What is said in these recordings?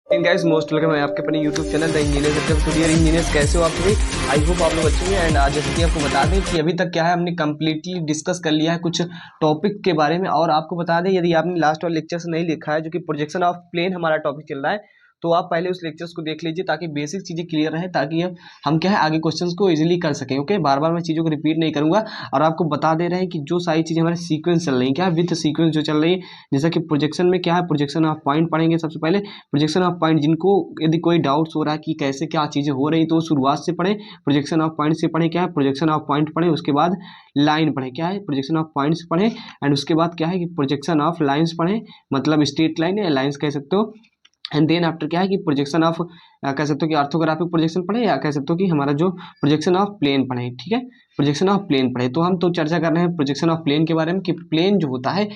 Guys most welcome है आपके अपने यूट्यूब चैनल द इंजीनियर। तो डियर इंजीनियर्स, कैसे हो आप सभी? आई होप आप लोग अच्छे हैं। एंड आज जैसे कि आपको बता दें कि अभी तक क्या है, हमने कंप्लीटली डिस्कस कर लिया है कुछ टॉपिक के बारे में। और आपको बता दें, यदि आपने लास्ट वाला लेक्चर से नहीं लिखा है, जो कि प्रोजेक्शन ऑफ प्लेन हमारा टॉपिक चल रहा है, तो आप पहले उस लेक्चर्स को देख लीजिए ताकि बेसिक चीज़ें क्लियर रहे, ताकि हम क्या है आगे क्वेश्चंस को इजीली कर सकें। ओके, बार बार मैं चीज़ों को रिपीट नहीं करूंगा। और आपको बता दे रहे हैं कि जो सारी चीज़ें हमारे सीक्वेंस चल रही हैं, क्या विथ सीक्वेंस जो चल रही है, जैसा कि प्रोजेक्शन में क्या है, प्रोजेक्शन ऑफ पॉइंट पढ़ेंगे सबसे पहले। प्रोजेक्शन ऑफ पॉइंट, जिनको यदि कोई डाउट्स हो रहा है कि कैसे क्या चीज़ें हो रही, तो शुरुआत से पढ़ें, प्रोजेक्शन ऑफ पॉइंट से पढ़ें। क्या है, प्रोजेक्शन ऑफ पॉइंट पढ़ें, उसके बाद लाइन पढ़ें। क्या है, प्रोजेक्शन ऑफ पॉइंट्स पढ़ें, एंड उसके बाद क्या है कि प्रोजेक्शन ऑफ लाइन्स पढ़ें, मतलब स्ट्रेट लाइन या लाइन्स कह सकते हो। एंड देन आफ्टर क्या है कि प्रोजेक्शन ऑफ कह सकते हो कि ऑर्थोग्राफिक प्रोजेक्शन पढ़े, या कह सकते हो कि हमारा जो प्रोजेक्शन ऑफ प्लेन पढ़े। ठीक है, प्रोजेक्शन ऑफ प्लेन पढ़े। तो हम तो चर्चा कर रहे हैं प्रोजेक्शन ऑफ प्लेन के बारे में कि प्लेन जो होता है,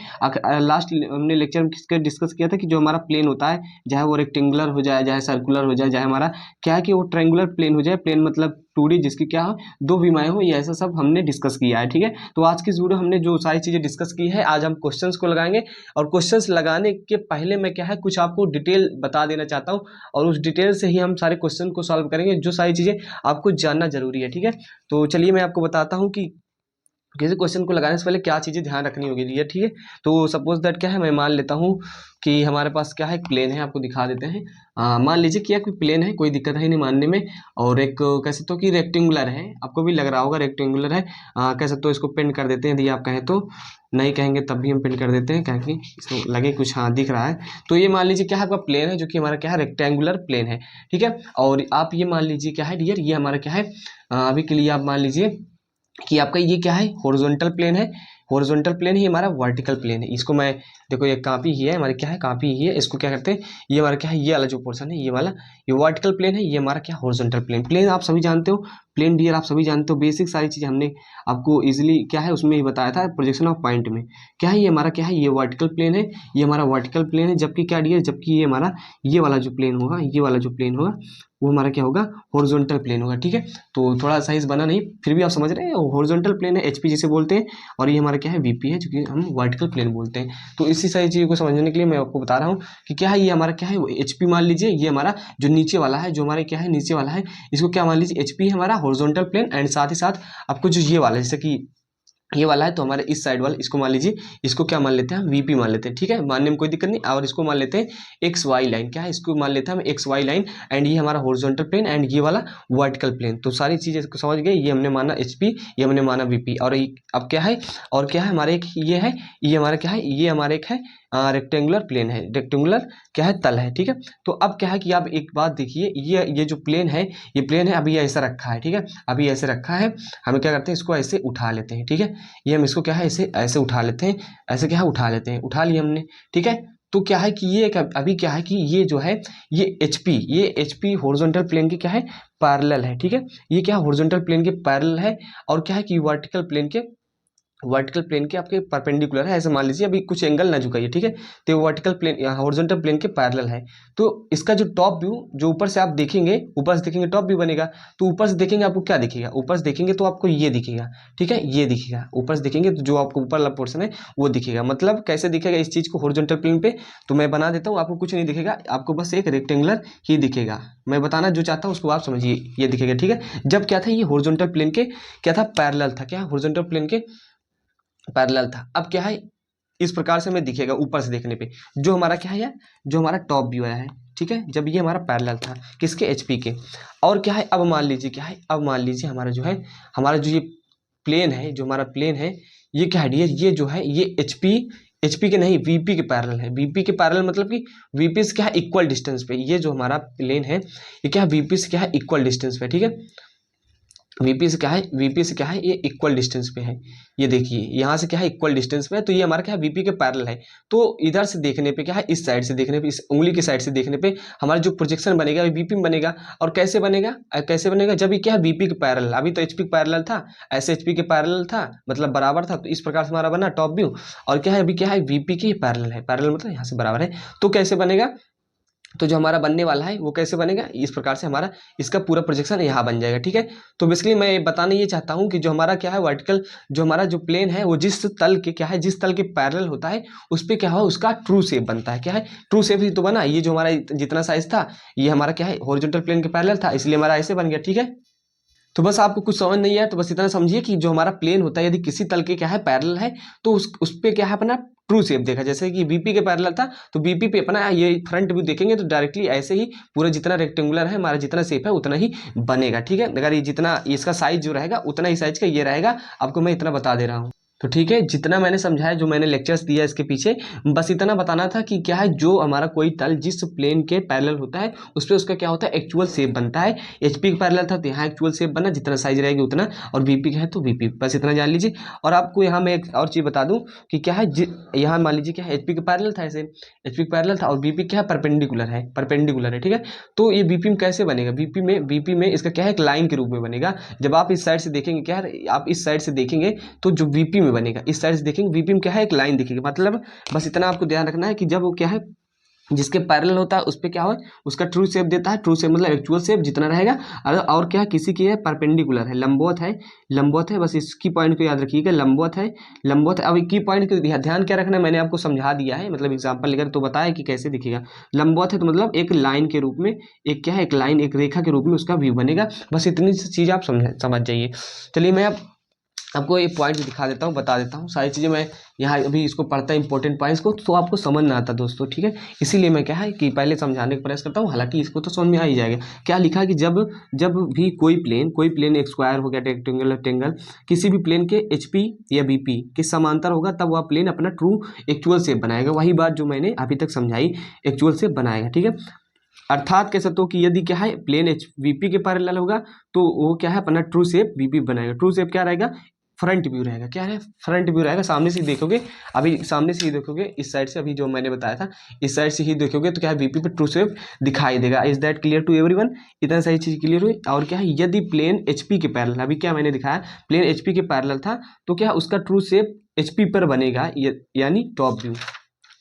लास्ट हमने लेक्चर में डिस्कस किया था कि जो हमारा प्लेन होता है, चाहे वो रेक्टेंगुलर हो जाए, चाहे सर्कुलर हो जाए, चाहे हमारा क्या है कि वो ट्रायंगुलर प्लेन हो जाए। प्लेन मतलब 2D, जिसकी क्या हो, दो विमाएं हो, ये ऐसा सब हमने डिस्कस किया है। ठीक है, तो आज की इस वीडियो हमने जो सारी चीज़ें डिस्कस की है, आज हम क्वेश्चंस को लगाएंगे। और क्वेश्चंस लगाने के पहले मैं क्या है कुछ आपको डिटेल बता देना चाहता हूँ, और उस डिटेल से ही हम सारे क्वेश्चन को सॉल्व करेंगे, जो सारी चीज़ें आपको जानना जरूरी है। ठीक है, तो चलिए मैं आपको बताता हूँ कि किसी क्वेश्चन को लगाने से पहले क्या चीज़ें ध्यान रखनी होगी। ये ठीक है, तो सपोज दैट क्या है, मैं मान लेता हूँ कि हमारे पास क्या है, एक प्लेन है। आपको दिखा देते हैं। मान लीजिए कि कोई प्लेन है, कोई दिक्कत है नहीं मानने में। और एक कह सकते हो कि रेक्टेंगुलर है, आपको भी लग रहा होगा रेक्टेंगुलर है। कह सकते हो इसको पेंट कर देते हैं, यदि आप कहें तो। नहीं कहेंगे तब भी हम पेंट कर देते हैं, क्योंकि इसको लगे कुछ हाँ दिख रहा है। तो ये मान लीजिए क्या है, आपका प्लेन है, जो कि हमारा क्या है, रेक्टेंगुलर प्लेन है। ठीक है, और आप ये मान लीजिए क्या है डियर, ये हमारा क्या है, अभी के लिए आप मान लीजिए कि आपका ये क्या है, हॉरिजॉन्टल प्लेन है। हॉरिजॉन्टल प्लेन ही हमारा वर्टिकल प्लेन है। इसको मैं देखो, ये कापी ही है हमारी, क्या है कापी ही है। इसको क्या करते हैं, ये हमारा क्या है, ये वाला जो पोर्शन है, ये वाला, ये वर्टिकल प्लेन है, ये हमारा क्या हॉरिजॉन्टल प्लेन। प्लेन आप सभी जानते हो, प्लेन डियर आप सभी जानते हो। बेसिक सारी चीज़ हमने आपको इजीली क्या है उसमें ही बताया था, प्रोजेक्शन ऑफ पॉइंट में। क्या है, ये हमारा क्या है, ये वर्टिकल प्लेन है, ये हमारा वर्टिकल प्लेन है। जबकि क्या डियर, जबकि ये हमारा ये वाला जो प्लेन होगा, ये वाला जो प्लेन होगा, वो हमारा क्या होगा, हॉरिजॉन्टल प्लेन होगा। ठीक है, तो थोड़ा साइज बना नहीं, फिर भी आप समझ रहे हैं, हॉरिजॉन्टल प्लेन है, एचपी जिसे बोलते हैं। और ये हमारा क्या है, वीपी है, जो कि हम वर्टिकल प्लेन बोलते हैं। तो इसी सारी चीज़ों को समझने के लिए मैं आपको बता रहा हूँ कि क्या है, ये हमारा क्या है, एचपी मान लीजिए। ये हमारा जो नीचे वाला है, जो हमारे क्या है नीचे वाला है, इसको क्या मान लीजिए, एचपी है हमारा हॉरिजॉन्टल प्लेन। एंड साथ ही साथ आपको जो ये वाला, जैसे कि ये वाला है, तो हमारे इस साइड वाला, इसको मान लीजिए, इसको क्या मान लेते हैं, हम वीपी मान लेते हैं। ठीक है, मानने में कोई दिक्कत नहीं। और इसको मान लेते हैं एक्स वाई लाइन। क्या है, इसको मान लेते हैं हम एक्स वाई लाइन। एंड ये हमारा हॉरिजॉन्टल प्लेन, एंड ये वाला वर्टिकल प्लेन। तो सारी चीजें को समझ गए। ये हमने माना एचपी, ये हमने माना वीपी। और अब क्या है, और क्या है हमारे एक ये है, ये हमारा क्या है, ये हमारे एक है रेक्टेंगुलर प्लेन है, रेक्टेंगुलर क्या है, तल है। ठीक है, तो अब क्या है कि आप एक बात देखिए, ये जो प्लेन है, ये प्लेन है, अभी ऐसा रखा है। ठीक है, अभी ऐसे रखा है। हम क्या करते हैं, इसको ऐसे उठा लेते हैं। ठीक है, ये हम इसको क्या है, ऐसे ऐसे उठा लेते हैं। ऐसे क्या है, उठा लेते हैं, उठा लिया हमने। ठीक है, तो क्या है कि ये अभी क्या है कि ये जो है, ये एचपी हॉरिजॉन्टल प्लेन के क्या है, पैरेलल है। ठीक है, ये क्या हॉरिजॉन्टल प्लेन के पैरेलल है। और क्या है कि वर्टिकल प्लेन के आपके परपेंडिकुलर है, ऐसे मान लीजिए। अभी कुछ एंगल ना झुकाइए। ठीक है, तो वर्टिकल प्लेन हॉरिजॉन्टल प्लेन के पैरेलल है। तो इसका जो टॉप व्यू, जो ऊपर से आप देखेंगे, ऊपर से देखेंगे टॉप व्यू बनेगा। तो ऊपर से देखेंगे आपको क्या दिखेगा, ऊपर से देखेंगे तो आपको ये दिखेगा। ठीक है, ये दिखेगा। ऊपर से देखेंगे तो जो आपको ऊपर वाला पोर्शन है वो दिखेगा। मतलब कैसे दिखेगा इस चीज को हॉरिजॉन्टल प्लेन पे, तो मैं बना देता हूँ, आपको कुछ नहीं दिखेगा, आपको बस एक रेक्टेंगुलर ही दिखेगा। मैं बताना जो चाहता हूँ उसको आप समझिए, ये दिखेगा। ठीक है, जब क्या था, ये हॉरिजॉन्टल प्लेन के क्या था, पैरेलल था। क्या हॉरिजॉन्टल प्लेन के पैरेलल था। अब क्या है, इस प्रकार से हमें दिखेगा ऊपर से देखने पे, जो हमारा क्या है यार, जो हमारा टॉप व्यू आया है। ठीक है, जब ये हमारा पैरेलल था किसके, एचपी के। और क्या है, अब मान लीजिए क्या है, अब मान लीजिए हमारा जो है, हमारा जो ये प्लेन है, जो हमारा प्लेन है, ये क्या है ये जो है, ये एचपी के नहीं, वीपी के पैरेलल है। वीपी के पैरेलल मतलब कि वीपी से क्या है, इक्वल डिस्टेंस पे। ये जो हमारा प्लेन है, ये क्या है, वीपी से क्या है, इक्वल डिस्टेंस पे। ठीक है, वीपी से क्या है, वीपी से क्या है, ये इक्वल डिस्टेंस पे है। ये देखिए, यहाँ से क्या है, इक्वल डिस्टेंस पे है। तो ये हमारा क्या है, वीपी के पैरेलल है। तो इधर से देखने पे क्या है, इस साइड से देखने पे, इस उंगली की साइड से देखने पे हमारा जो प्रोजेक्शन बनेगा वीपी में बनेगा। और कैसे बनेगा, कैसे बनेगा, जब ये क्या है, वीपी के पैरेलल। अभी तो एचपी के पैरेलल था, ऐसे एचपी के पैरेलल था, मतलब बराबर था। तो इस प्रकार से हमारा बना टॉप व्यू। और क्या है, अभी क्या है, वीपी के पैरेलल है, पैरेलल मतलब यहाँ से बराबर है। तो कैसे बनेगा, तो जो हमारा बनने वाला है वो कैसे बनेगा, इस प्रकार से हमारा इसका पूरा प्रोजेक्शन यहाँ बन जाएगा। ठीक है, तो बेसिकली मैं बताना ये चाहता हूँ कि जो हमारा क्या है वर्टिकल, जो हमारा जो प्लेन है वो जिस तल के क्या है, जिस तल के पैरेलल होता है उस पर क्या हो, उसका ट्रू शेप बनता है। क्या है, ट्रू शेप ही तो बना। ये जो हमारा जितना साइज था ये हमारा क्या है हॉरिजॉन्टल प्लेन के पैरेलल था, इसलिए हमारा ऐसे बन गया। ठीक है, तो बस आपको कुछ समझ नहीं आया तो बस इतना समझिए कि जो हमारा प्लेन होता है यदि किसी तल के क्या है पैरेलल है तो उस पे क्या है अपना ट्रू शेप देखा। जैसे कि बीपी के पैरेलल था तो बीपी पे अपना ये फ्रंट व्यू देखेंगे तो डायरेक्टली ऐसे ही पूरा जितना रेक्टेंगुलर है हमारा जितना शेप है उतना ही बनेगा। ठीक है, अगर ये जितना इसका साइज जो रहेगा उतना ही साइज का ये रहेगा, आपको मैं इतना बता दे रहा हूँ। तो ठीक है, जितना मैंने समझाया, जो मैंने लेक्चर्स दिया इसके पीछे, बस इतना बताना था कि क्या है जो हमारा कोई तल जिस प्लेन के पैरेलल होता है उस पर उसका क्या होता है एक्चुअल शेप बनता है। एचपी के पैरेलल था तो यहाँ एक्चुअल शेप बना, जितना साइज रहेगी उतना, और बीपी का है तो बीपी, बस इतना जान लीजिए। और आपको यहाँ मैं एक और चीज़ बता दूँ कि क्या है यहाँ मान लीजिए क्या है एचपी के पैरेलल था, ऐसे एचपी के पैरेलल था और बीपी क्या है परपेंडिकुलर है। ठीक है, तो ये बीपी में कैसे बनेगा, बीपी में इसका क्या है एक लाइन के रूप में बनेगा। जब आप इस साइड से देखेंगे, क्या है आप इस साइड से देखेंगे तो जो वीपी में बनेगा, इस साइड से देखेंगे वीपी में क्या है एक लाइन दिखेगी। मतलब बस इतना आपको ध्यान रखना है कि जब वो क्या है जिसके पैरेलल होता है उस पर क्या हो उसका ट्रू शेप देता है। ट्रू शेप मतलब एक्चुअल शेप जितना रहेगा। और क्या है किसी की है परपेंडिकुलर है, लंबवत है, बस इसकी पॉइंट को याद रखिएगा, लंबवत है। अब की पॉइंट को ध्यान क्या रखना है, मैंने आपको समझा दिया है, मतलब एग्जाम्पल लेकर तो बताया कि कैसे दिखेगा। लंबवत है तो मतलब एक लाइन के रूप में, एक क्या है एक लाइन, एक रेखा के रूप में उसका व्यू बनेगा। बस इतनी चीज़ आप समझ जाइए। चलिए मैं आपको एक पॉइंट दिखा देता हूँ, बता देता हूँ सारी चीज़ें। मैं यहाँ अभी इसको पढ़ता इंपॉर्टेंट पॉइंट्स को तो आपको समझ ना आता दोस्तों। ठीक है, इसीलिए मैं क्या है कि पहले समझाने का प्रयास करता हूँ, हालांकि इसको तो समझ में आ ही जाएगा। क्या लिखा है कि जब भी कोई प्लेन एक स्क्वायर हो गया, रेक्टेंगल किसी भी प्लेन के एचपी या बीपी के समांतर होगा तब वह प्लेन अपना ट्रू एक्चुअल शेप बनाएगा। वही बात जो मैंने अभी तक समझाई, एक्चुअल शेप बनाएगा। ठीक है, अर्थात कह सकते हो कि यदि क्या है प्लेन एच वीपी के पैरेलल होगा तो वो क्या है अपना ट्रू शेप वीपी बनाएगा। ट्रू शेप क्या रहेगा, फ्रंट व्यू रहेगा। क्या है फ्रंट व्यू रहेगा, सामने से ही देखोगे, अभी सामने से ही देखोगे इस साइड से, अभी जो मैंने बताया था इस साइड से ही देखोगे तो क्या है वीपी पे ट्रू शेप दिखाई देगा। Is that clear to everyone? इतना सही चीज क्लियर हुई। और क्या है यदि प्लेन एचपी के पैरेलल, अभी क्या मैंने दिखाया प्लेन एचपी के पैरेलल था तो क्या उसका ट्रू शेप एचपी पर बनेगा, यानी टॉप व्यू।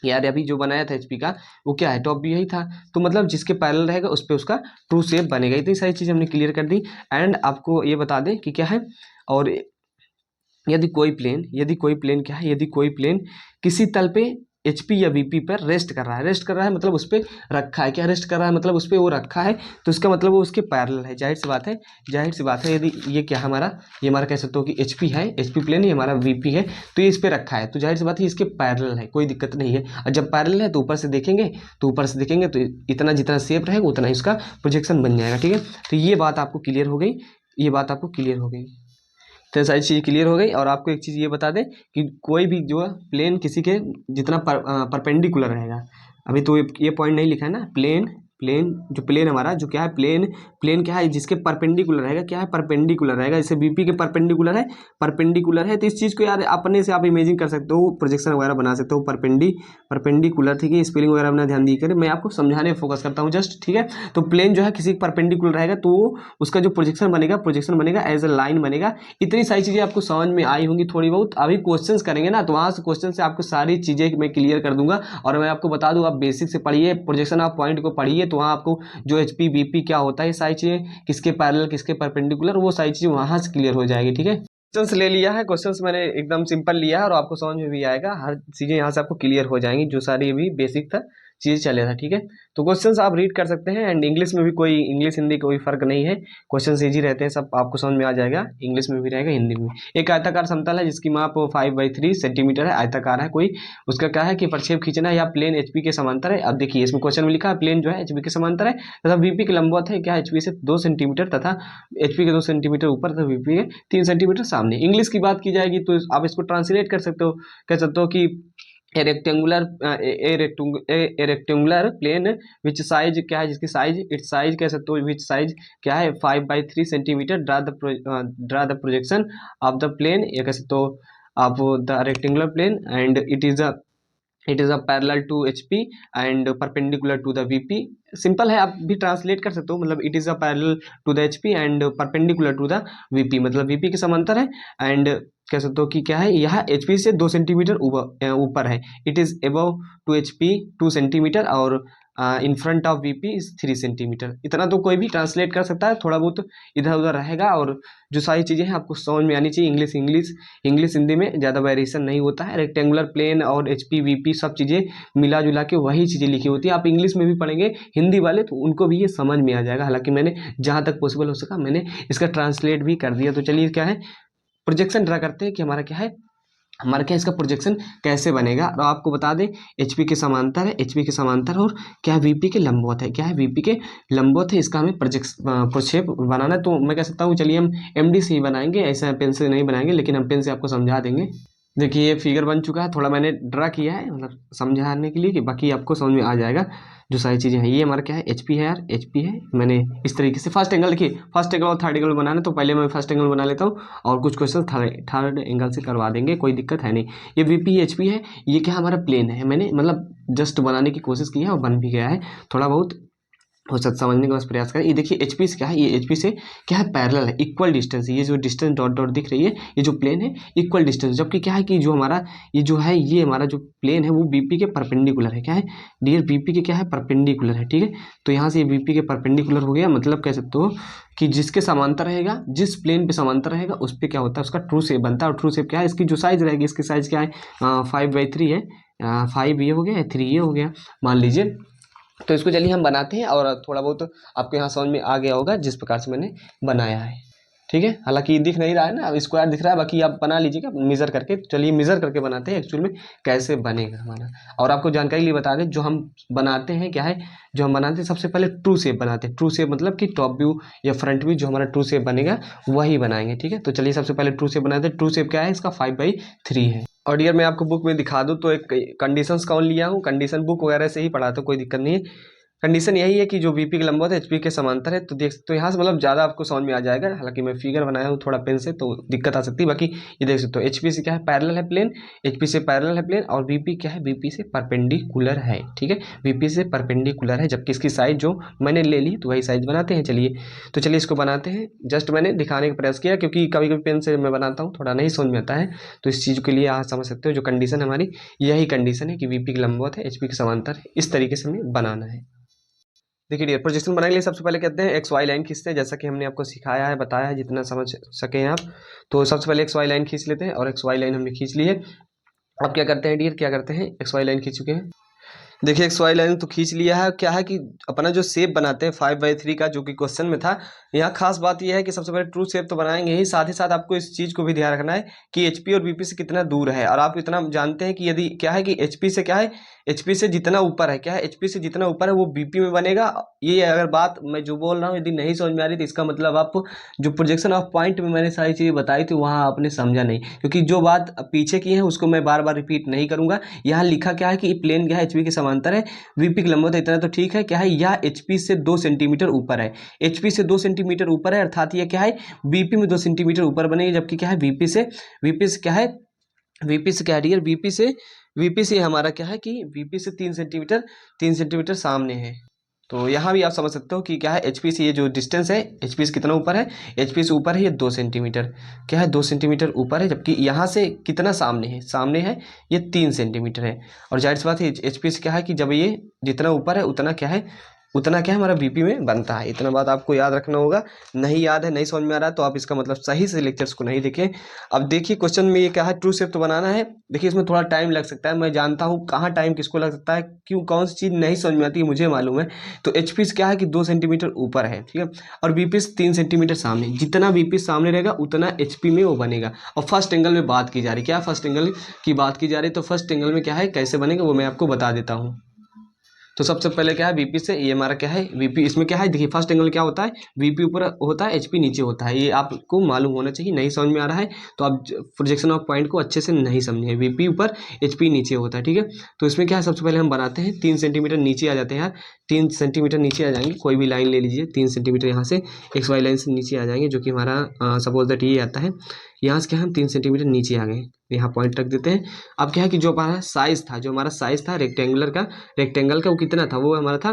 यार अभी जो बनाया था एचपी का वो क्या है टॉप व्यू यही था, तो मतलब जिसके पैरेलल रहेगा उस पर उसका ट्रू शेप बनेगा। इतनी सारी चीज़ हमने क्लियर कर दी। एंड आपको ये बता दें कि क्या है, और यदि कोई प्लेन क्या है, यदि कोई प्लेन किसी तल पे एचपी या वीपी पर रेस्ट कर रहा है मतलब उस पर रखा है। क्या रेस्ट कर रहा है मतलब उस पर वो रखा है, तो इसका मतलब वो उसके पैरेलल है। जाहिर सी बात है यदि ये क्या हमारा, ये हमारा कह सकते हो कि एचपी है, एचपी प्लेन ही हमारा वीपी है, तो ये इस पर रखा है, तो जाहिर सी बात है इसके पैरेलल है, कोई दिक्कत नहीं है। और जब पैरेलल है तो ऊपर से देखेंगे तो इतना जितना शेप रहेगा उतना ही इसका प्रोजेक्शन बन जाएगा। ठीक है, तो ये बात आपको क्लियर हो गई, तो सारी चीज़ क्लियर हो गई। और आपको एक चीज़ ये बता दें कि कोई भी जो प्लेन किसी के जितना परपेंडिकुलर रहेगा, अभी तो ये पॉइंट नहीं लिखा है ना, प्लेन हमारा जो क्या है प्लेन क्या है जिसके परपेंडिकुलर रहेगा, क्या है परपेंडिकुलर रहेगा। जैसे बीपी के परपेंडिकुलर है तो इस चीज़ को यार अपने से आप इमेजिन कर सकते हो, प्रोजेक्शन वगैरह बना सकते हो। परपेंडिकुलर, ठीक है, स्पेलिंग वगैरह अपना ध्यान दिए, मैं आपको समझाने फोकस करता हूँ जस्ट। ठीक है, तो प्लेन जो है किसी परपेंडिकुलर रहेगा तो उसका जो प्रोजेक्शन बनेगा एज अ लाइन बनेगा। इतनी सारी चीज़ें आपको समझ में आई होंगी थोड़ी बहुत। अभी क्वेश्चंस करेंगे ना तो वहाँ से क्वेश्चन से आपको सारी चीज़ें मैं क्लियर कर दूंगा। और मैं आपको बता दूं आप बेसिक से पढ़िए, प्रोजेक्शन ऑफ पॉइंट को पढ़िए, तो वहाँ आपको जो एचपी बीपी क्या होता है सारी चीज़ें, किसके पैरेलल किसके परपेंडिकुलर, वो सारी चीज़ें वहाँ से क्लियर हो जाएगी। ठीक है, क्वेश्चंस ले लिया है, क्वेश्चंस मैंने एकदम सिंपल लिया है और आपको समझ में भी आएगा, हर चीज़ें यहाँ से आपको क्लियर हो जाएंगी जो सारी अभी बेसिक था चीज़ चले था। ठीक है, तो क्वेश्चंस आप रीड कर सकते हैं। एंड इंग्लिश में भी कोई इंग्लिश हिंदी कोई फर्क नहीं है, क्वेश्चंस इजी रहते हैं, सब आपको समझ में आ जाएगा, इंग्लिश में भी रहेगा हिंदी में। एक आयताकार समतल है जिसकी माप 5/3 सेंटीमीटर है, आयताकार है कोई, उसका क्या है कि प्रक्षेप खींचना है या प्लेन एचपी के समांतर है। अब देखिए इसमें क्वेश्चन में लिखा है प्लेन जो है एचपी के समांतर है तथा वीपी के लंबवत है, क्या एचपी से 2 सेंटीमीटर तथा एचपी के 2 सेंटीमीटर ऊपर तथा वीपी के 3 सेंटीमीटर सामने। इंग्लिश की बात की जाएगी तो आप इसको ट्रांसलेट कर सकते हो, कह सकते हो कि a rectangular plane which size क्या है जिसकी साइज इट्स साइज कह सकते हो, विच साइज क्या है 5/3 centimetre, draw the projection of the plane, ये कह सकते हो आप the rectangular plane and it is a parallel to HP and perpendicular to the VP. Simple है, आप भी ट्रांसलेट कर सकते हो, मतलब it is a parallel to the HP and perpendicular to the VP, मतलब वीपी के समांतर है। एंड कह सकते हो कि क्या है यह एचपी से 2 सेंटीमीटर ऊपर है। It is above to HP 2 centimetre और in front of VP is 3 centimetre. इतना तो कोई भी ट्रांसलेट कर सकता है, थोड़ा बहुत इधर उधर रहेगा, और जो सारी चीज़ें हैं आपको समझ में आनी चाहिए। इंग्लिश हिंदी में ज़्यादा वेरिएशन नहीं होता है। रेक्टेंगुलर प्लेन और HP VP सब चीज़ें मिला जुला के वही चीज़ें लिखी होती है। आप इंग्लिश में भी पढ़ेंगे हिंदी वाले तो उनको भी ये समझ में आ जाएगा। हालांकि मैंने जहाँ तक पॉसिबल हो सका मैंने इसका ट्रांसलेट भी कर दिया। तो चलिए क्या है, प्रोजेक्शन ड्रा करते हैं कि हमारा क्या इसका प्रोजेक्शन कैसे बनेगा। और आपको बता दें HP के समांतर है, HP के समांतर, और क्या है VP के लंबवत है, क्या है VP के लंबवत है। इसका हमें प्रक्षेप बनाना है। तो मैं कह सकता हूँ चलिए हम MD से ही बनाएंगे, ऐसा पेन से नहीं बनाएंगे, लेकिन हम पेन से आपको समझा देंगे। देखिए ये फिगर बन चुका है, थोड़ा मैंने ड्रा किया है मतलब समझाने के लिए, कि बाकी आपको समझ में आ जाएगा जो सारी चीज़ें हैं। ये हमारा क्या है, HP है यार, HP है। मैंने इस तरीके से फर्स्ट एंगल, देखिए फर्स्ट एंगल और थर्ड एंगल बनाना, तो पहले मैं फर्स्ट एंगल बना लेता हूँ और कुछ क्वेश्चन थर्ड एंगल से करवा देंगे, कोई दिक्कत है नहीं। ये VP HP है, ये क्या हमारा प्लेन है। मैंने मतलब जस्ट बनाने की कोशिश की है और बन भी गया है। थोड़ा बहुत हो सकता समझने का बस प्रयास करें। ये देखिए HP से क्या है, ये HP से क्या है, पैरेलल है, इक्वल डिस्टेंस है। ये जो डिस्टेंस डॉट डॉट दिख रही है, ये जो प्लेन है इक्वल डिस्टेंस। जबकि क्या है कि जो हमारा ये जो है, ये हमारा जो प्लेन है वो VP के परपेंडिकुलर है। क्या है डियर, VP के क्या है, परपेंडिकुलर है। ठीक है, तो यहाँ से ये VP के परपेंडिकुलर हो गया। मतलब कह सकते हो कि जिसके समांतर रहेगा, जिस प्लेन पे समांतर रहेगा उस पर क्या होता है, उसका ट्रू शेप बनता है। और ट्रू शेप क्या है, इसकी जो साइज रहेगी, इसकी साइज क्या है 5/3 है। 5 ये हो गया, 3 ये हो गया मान लीजिए। तो इसको चलिए हम बनाते हैं, और थोड़ा बहुत आपको यहाँ समझ में आ गया होगा जिस प्रकार से मैंने बनाया है। ठीक है, हालांकि दिख नहीं रहा है ना, अब स्क्वायर दिख रहा है, बाकी आप बना लीजिएगा मेजर करके। चलिए मेजर करके बनाते हैं एक्चुअल में कैसे बनेगा हमारा। और आपको जानकारी लिए बता दें, जो हम बनाते हैं क्या है, जो हम बनाते हैं सबसे पहले ट्रू शेप बनाते हैं। ट्रू शेप मतलब कि टॉप व्यू या फ्रंट व्यू जो हमारा ट्रू शेप बनेगा वही बनाएंगे। ठीक है, तो चलिए सबसे पहले ट्रू शेप बनाते हैं। ट्रू शेप क्या है, इसका 5/3 है। और डियर मैं आपको बुक में दिखा दूँ तो एक कंडीशंस कौन लिया हूँ, कंडीशन बुक वगैरह से ही पढ़ा, तो कोई दिक्कत नहीं है। कंडीशन यही है कि जो VP के लंबवत है HP के समांतर है। तो देख सकते हो यहाँ से मतलब ज़्यादा आपको समझ में आ जाएगा। हालांकि मैं फिगर बनाया हूँ थोड़ा पेन से, तो दिक्कत आ सकती है। बाकी ये देख सकते हो HP से क्या है, पैरेलल है प्लेन, HP से पैरेलल है प्लेन, और VP क्या है, VP से परपेंडिकुलर है। ठीक है, VP से परपेंडिकुलर है, जबकि इसकी साइज जो मैंने ले ली तो वही साइज बनाते हैं। चलिए तो चलिए इसको बनाते हैं। जस्ट मैंने दिखाने का प्रयास किया, क्योंकि कभी कभी पेन से मैं बनाता हूँ थोड़ा नहीं समझ में आता है, तो इस चीज़ के लिए आप समझ सकते हो। जो कंडीशन हमारी यही कंडीशन है कि VP के लंबवत है, HP के समांतर है, इस तरीके से हमें बनाना है। देखिए डियर, प्रोजेक्शन बनाने के लिए सबसे पहले कहते हैं XY लाइन खींचते हैं, जैसा कि हमने आपको सिखाया है, बताया है, जितना समझ सकें आप। तो सबसे पहले XY लाइन खींच लेते हैं, और XY लाइन हमने खींच ली है। अब क्या करते हैं डियर, क्या करते हैं, XY लाइन खींच चुके हैं। देखिए XY लाइन तो खींच लिया है। क्या है कि अपना जो शेप बनाते हैं 5/3 का, जो कि क्वेश्चन में था, यहाँ खास बात यह है कि सबसे पहले ट्रू शेप तो बनाएंगे ही, साथ ही साथ आपको इस चीज़ को भी ध्यान रखना है कि HP और VP से कितना दूर है। और आप इतना जानते हैं कि यदि क्या है कि HP से क्या है, HP से जितना ऊपर है, क्या है HP से जितना ऊपर है वो VP में बनेगा। ये अगर बात मैं जो बोल रहा हूँ यदि नहीं समझ में आ रही तो इसका मतलब आप जो प्रोजेक्शन ऑफ पॉइंट में मैंने सारी चीज़ें बताई थी वहाँ आपने समझा नहीं, क्योंकि जो बात पीछे की है उसको मैं बार बार रिपीट नहीं करूँगा। यहाँ लिखा क्या है कि प्लेन क्या है, HP के समांतर है, VP की लंबवत इतना तो ठीक है। क्या है, यह HP से 2 सेंटीमीटर ऊपर है, HP से 2 सेंटीमीटर ऊपर है, अर्थात यह क्या है VP में 2 सेंटीमीटर ऊपर बनेगी। जबकि क्या है VP से क्या है, VP से क्या है डियर, VP से हमारा क्या है कि VP से 3 सेंटीमीटर सामने है। तो यहाँ भी आप समझ सकते हो कि क्या है HP से ये जो डिस्टेंस है, HP से कितना ऊपर है, HP से ऊपर है ये 2 सेंटीमीटर, क्या है 2 सेंटीमीटर ऊपर है। जबकि यहाँ से कितना सामने है ये 3 सेंटीमीटर है। और जाहिर सी बात है HP से क्या है कि जब ये जितना ऊपर है उतना क्या है हमारा VP में बनता है। इतना बात आपको याद रखना होगा। नहीं याद है, नहीं समझ में आ रहा है तो आप इसका मतलब सही से लेक्चर्स को नहीं देखें। अब देखिए क्वेश्चन में ये क्या है, ट्रू शेप तो बनाना है। देखिए इसमें थोड़ा टाइम लग सकता है, मैं जानता हूँ कहाँ टाइम किसको लग सकता है, क्यों कौन सी चीज़ नहीं समझ में आती है मुझे मालूम है। तो HP से क्या है कि 2 सेंटीमीटर ऊपर है, ठीक है, और VP से 3 सेंटीमीटर सामने। जितना VP सामने रहेगा उतना HP में वो बनेगा। और फर्स्ट एंगल में बात की जा रही, क्या फर्स्ट एंगल की बात की जा रही, तो फर्स्ट एंगल में क्या है कैसे बनेगा वो मैं आपको बता देता हूँ। तो सबसे पहले क्या है VP से ये हमारा क्या है VP, इसमें क्या है देखिए फर्स्ट एंगल क्या होता है, VP ऊपर होता है HP नीचे होता है, ये आपको मालूम होना चाहिए। नहीं समझ में आ रहा है तो आप प्रोजेक्शन ऑफ पॉइंट को अच्छे से नहीं समझे, VP ऊपर HP नीचे होता है, ठीक है। तो इसमें क्या है सबसे पहले हम बनाते हैं 3 सेंटीमीटर नीचे आ जाते हैं यार, 3 सेंटीमीटर नीचे आ जाएंगे, कोई भी लाइन ले लीजिए 3 सेंटीमीटर यहाँ से XY लाइन से नीचे आ जाएंगे, जो कि हमारा सपोज दैट ये आता है। यहाँ से क्या हम 3 सेंटीमीटर नीचे आ गए, यहाँ पॉइंट रख देते हैं। अब क्या है कि जो हमारा साइज था रेक्टेंगल का वो कितना था, वो हमारा था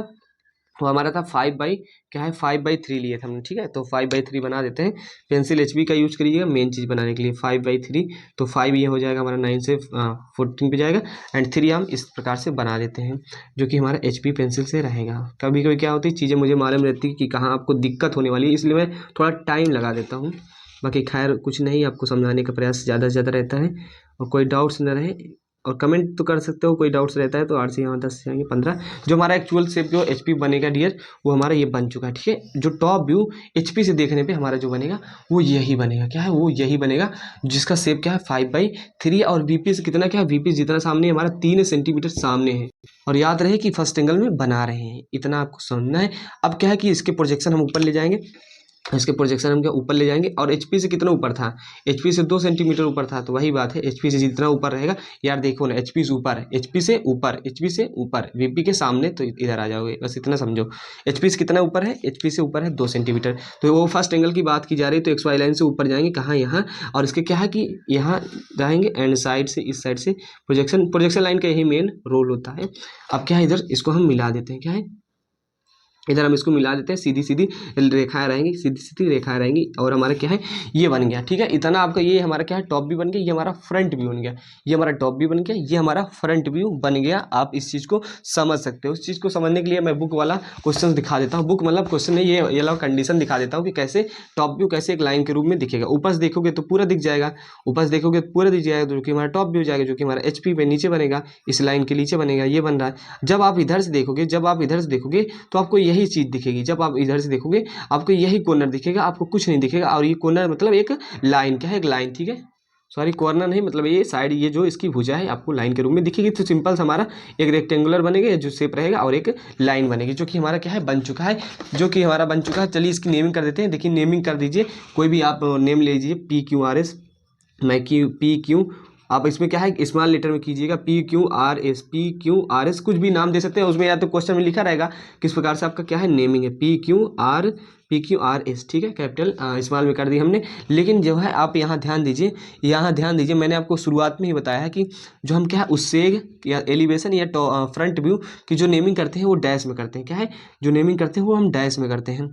वो हमारा था 5/3 लिए थे हमने, ठीक है। तो 5/3 बना देते हैं। पेंसिल HB का यूज करिएगा मेन चीज़ बनाने के लिए। 5/3 तो 5 ये हो जाएगा हमारा 9 से 14 पे जाएगा, एंड 3 हम इस प्रकार से बना देते हैं, जो कि हमारा HB पेंसिल से रहेगा। कभी कभी क्या होती है, चीज़ें मुझे मालूम रहती है कि कहाँ आपको दिक्कत होने वाली है, इसलिए मैं थोड़ा टाइम लगा देता हूँ। बाकी खैर कुछ नहीं, आपको समझाने का प्रयास ज़्यादा से ज़्यादा रहता है। और कोई डाउट्स न रहे, और कमेंट तो कर सकते हो, कोई डाउट्स रहता है तो 8 से यहाँ 10 से आएंगे 15। जो हमारा एक्चुअल शेप जो HP बनेगा डियर, वो हमारा ये बन चुका है, ठीक है। जो टॉप व्यू HP से देखने पे हमारा जो बनेगा वो यही बनेगा, क्या है, वो यही बनेगा, जिसका शेप क्या है 5/3, और VP से कितना, क्या है, VP जितना सामने है, हमारा 3 सेंटीमीटर सामने है। और याद रहे कि फर्स्ट एंगल में बना रहे हैं, इतना आपको समझना है। अब क्या है कि इसके प्रोजेक्शन हम ऊपर ले जाएंगे, इसके प्रोजेक्शन हम क्या ऊपर ले जाएंगे, और HP से कितना ऊपर था, HP से 2 सेंटीमीटर ऊपर था, तो वही बात है, HP से जितना ऊपर रहेगा, यार देखो ना, HP से ऊपर है, HP से ऊपर, HP से ऊपर, VP के सामने, तो इधर आ जाओगे, बस इतना समझो। HP से कितना ऊपर है, HP से ऊपर है 2 सेंटीमीटर। तो वो फर्स्ट एंगल की बात की जा रही है, तो XY लाइन से ऊपर जाएंगे, कहाँ, यहाँ। और इसके क्या है कि यहाँ जाएंगे, एंड साइड से, इस साइड से प्रोजेक्शन लाइन का यही मेन रोल होता है। अब क्या है, इधर इसको हम मिला देते हैं, क्या है, इधर हम इसको मिला देते हैं, सीधी सीधी रेखाएं रहेंगी, सीधी सीधी रेखाएं रहेंगी, और हमारा क्या है, ये बन गया, ठीक है। इतना आपका ये हमारा क्या है, टॉप व्यू बन गया, ये हमारा फ्रंट व्यू बन गया, ये हमारा टॉप व्यू बन गया, ये हमारा फ्रंट व्यू बन गया। आप इस चीज़ को समझ सकते हो। उस चीज़ को समझने के लिए मैं बुक वाला क्वेश्चन दिखा देता हूँ, बुक मतलब क्वेश्चन नहीं, ये वाला कंडीशन दिखा देता हूँ कि कैसे टॉप व्यू कैसे एक लाइन के रूप में दिखेगा। ऊपर से देखोगे तो पूरा दिख जाएगा, ऊपर से देखोगे तो पूरा दिख जाएगा, जो कि हमारा टॉप व्यू जाएगा, जो कि हमारा HP पे नीचे बनेगा, इस लाइन के नीचे बनेगा, ये बन रहा है। जब आप इधर से देखोगे, तो आपको यही चीज़ दिखेगी। जब आप इधर से देखोगे आपको यही कॉर्नर दिखेगा, आपको कुछ नहीं दिखेगा। और ये कॉर्नर मतलब एक लाइन, क्या है, एक लाइन, ठीक है। सॉरी, कॉर्नर नहीं, मतलब ये साइड, ये जो इसकी भुजा है आपको लाइन के रूप में दिखेगी। तो सिंपल सा हमारा एक रेक्टेंगुलर बनेगा जो शेप रहेगा, और एक लाइन बनेगी, जो कि हमारा क्या है, बन चुका है, जो कि हमारा बन चुका है। चलिए इसकी नेमिंग कर देते हैं। देखिए नेमिंग कर दीजिए, कोई भी आप नेम ले लीजिए, PQRS, मैं PQ, आप इसमें क्या है स्मॉल लेटर में कीजिएगा, PQRS कुछ भी नाम दे सकते हैं। उसमें या तो क्वेश्चन में लिखा रहेगा किस प्रकार से आपका क्या है नेमिंग है, PQRS, ठीक है। कैपिटल स्मॉल में कर दी हमने। लेकिन जो है आप यहाँ ध्यान दीजिए, मैंने आपको शुरुआत में ही बताया है कि जो हम क्या है उससे या एलिवेशन या फ्रंट व्यू की जो नेमिंग करते हैं वो डैश में करते हैं, क्या है, जो नेमिंग करते हैं वो हम डैश में करते हैं,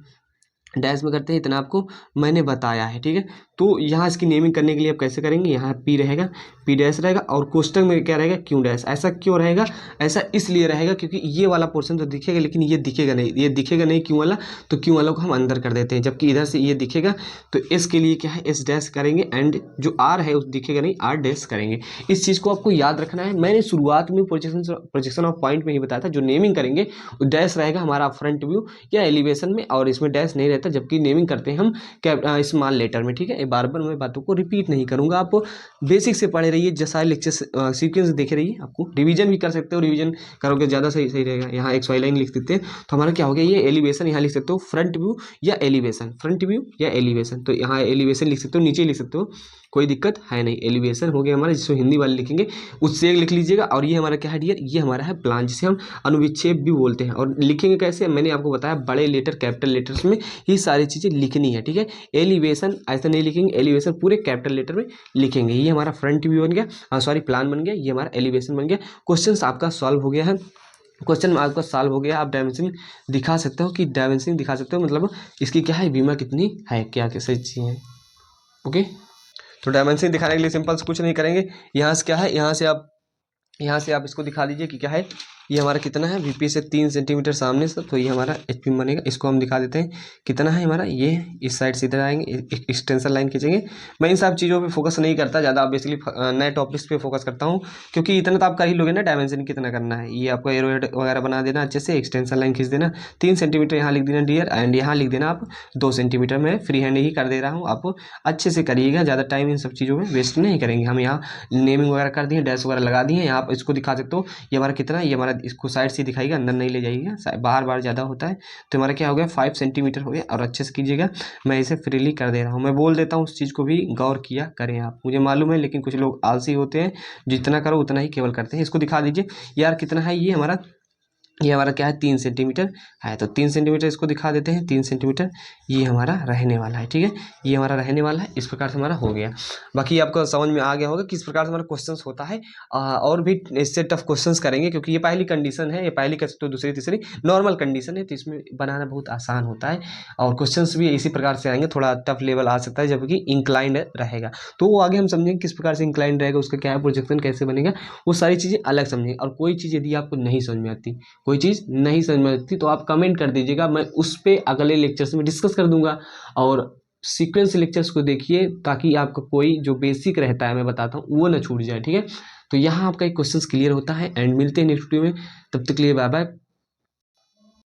इतना आपको मैंने बताया है, ठीक है। तो यहाँ इसकी नेमिंग करने के लिए आप कैसे करेंगे, यहाँ P रहेगा, P डैश रहेगा, और कोष्टक में क्या रहेगा, Q डैश। ऐसा क्यों रहेगा, ऐसा इसलिए रहेगा क्योंकि ये वाला पोर्शन तो दिखेगा, लेकिन ये दिखेगा नहीं, Q वाला, तो Q वाला को हम अंदर कर देते हैं, जबकि इधर से ये दिखेगा। तो S के लिए क्या है, S डैश करेंगे, एंड जो R है उस दिखेगा नहीं, R डैश करेंगे। इस चीज़ को आपको याद रखना है। मैंने शुरुआत में प्रोजेक्शन ऑफ पॉइंट में ही बताया था, जो नेमिंग करेंगे डैश रहेगा हमारा फ्रंट व्यू या एलिवेशन में, और इसमें डैश नहीं रहता, जबकि नेमिंग करते हैं हम स्मॉल लेटर में, ठीक है। बार बार मैं बातों को रिपीट नहीं करूंगा, आप बेसिक से पढ़े रहिए, जैसा लेक्चर सीक्वेंस देखे रहिए। आपको रिवीजन भी कर सकते हो, रिवीजन करोगे ज़्यादा सही रहेगा। यहाँ XY लाइन लिख देते हैं, तो हमारा क्या हो गया, ये एलिवेशन यहाँ लिख सकते हो, फ्रंट व्यू या एलिवेशन, तो यहाँ एलिवेशन लिख सकते हो, नीचे लिख सकते हो, कोई दिक्कत है नहीं। एलिवेशन हो गया हमारा, जिसको हिंदी वाले लिखेंगे उससे एक लिख लीजिएगा। और ये हमारा क्या है डियर, ये हमारा है प्लान, जिसे हम अनुविक्षेप भी बोलते हैं। और लिखेंगे कैसे, मैंने आपको बताया, बड़े लेटर कैपिटल लेटर्स में ये सारी चीज़ें लिखनी है, ठीक है। एलिवेशन ऐसा नहीं लिखेंगे, एलिवेशन पूरे कैपिटल लेटर में लिखेंगे। ये हमारा फ्रंट व्यू बन गया, सॉरी प्लान बन गया, ये हमारा एलिवेशन बन गया। क्वेश्चन आपका सॉल्व हो गया है, आप डायमेंशन दिखा सकते हो, कि डायमेंशन दिखा सकते हो, मतलब इसकी क्या है, बीमा कितनी है, क्या कैसे चीज़ें हैं, ओके। तो डायमेंशन दिखाने के लिए सिंपल से कुछ नहीं करेंगे, यहाँ से क्या है, यहाँ से आप इसको दिखा दीजिए कि क्या है, ये हमारा कितना है, VP से 3 सेंटीमीटर सामने से, तो ये हमारा HP बनेगा। इसको हम दिखा देते हैं कितना है हमारा, ये इस साइड से इधर आएंगे, एक्सटेंशन लाइन खींचेंगे। मैं इन सब चीज़ों पे फोकस नहीं करता ज़्यादा, बेसिकली नए टॉपिक्स पे फोकस करता हूँ, क्योंकि इतना तो आप कर ही लोगे ना, डायमेंशन कितना करना है। ये आपको एरो वगैरह बना देना अच्छे से, एक्सटेंशन लाइन खींच देना, 3 सेंटीमीटर यहाँ लिख देना डियर, एंड यहाँ लिख देना आप 2 सेंटीमीटर। मैं फ्री हैंड ही कर दे रहा हूँ, आप अच्छे से करिएगा, ज़्यादा टाइम इन सब चीज़ों में वेस्ट नहीं करेंगे। हम यहाँ नेमिंग वगैरह कर दिए, डैश वगैरह लगा दिए, यहाँ आप इसको दिखा सकते हो, ये हमारा कितना है, ये हमारा इसको साइड से दिखाएगा, अंदर नहीं ले जाइएगा, बाहर ज़्यादा होता है। तो हमारा क्या हो गया, 5 सेंटीमीटर हो गया। और अच्छे से कीजिएगा, मैं इसे फ्रीली कर दे रहा हूँ, मैं बोल देता हूँ, उस चीज़ को भी गौर किया करें आप, मुझे मालूम है, लेकिन कुछ लोग आलसी होते हैं, जितना करो उतना ही केवल करते हैं। इसको दिखा दीजिए यार, कितना है ये हमारा, ये हमारा क्या है 3 सेंटीमीटर है, तो 3 सेंटीमीटर इसको दिखा देते हैं। 3 सेंटीमीटर ये हमारा रहने वाला है, ठीक है, ये हमारा रहने वाला है। इस प्रकार से हमारा हो गया। बाकी आपको समझ में आ गया होगा किस प्रकार से हमारा क्वेश्चंस होता है। और भी इससे टफ क्वेश्चंस करेंगे, क्योंकि ये पहली कंडीशन है, ये पहली कह सकते हो, दूसरी तीसरी नॉर्मल कंडीशन है, तो इसमें बनाना बहुत आसान होता है। और क्वेश्चंस भी इसी प्रकार से आएंगे, थोड़ा टफ लेवल आ सकता है जबकि इंक्लाइंड रहेगा। तो वो आगे हम समझेंगे किस प्रकार से इंक्लाइंड रहेगा, उसका क्या है प्रोजेक्शन कैसे बनेगा, वो सारी चीज़ें अलग समझेंगे। और कोई चीज़ यदि आपको नहीं समझ में आती, कोई चीज़ नहीं समझ में आती, तो आप कमेंट कर दीजिएगा, मैं उस पर अगले लेक्चर्स में डिस्कस कर दूंगा। और सीक्वेंस लेक्चर्स को देखिए, ताकि आपका कोई जो बेसिक रहता है मैं बताता हूँ वो ना छूट जाए, ठीक है। तो यहाँ आपका एक क्वेश्चन क्लियर होता है। एंड मिलते हैं नेक्स्ट वीडियो में, तब तक के लिए बाय बाय।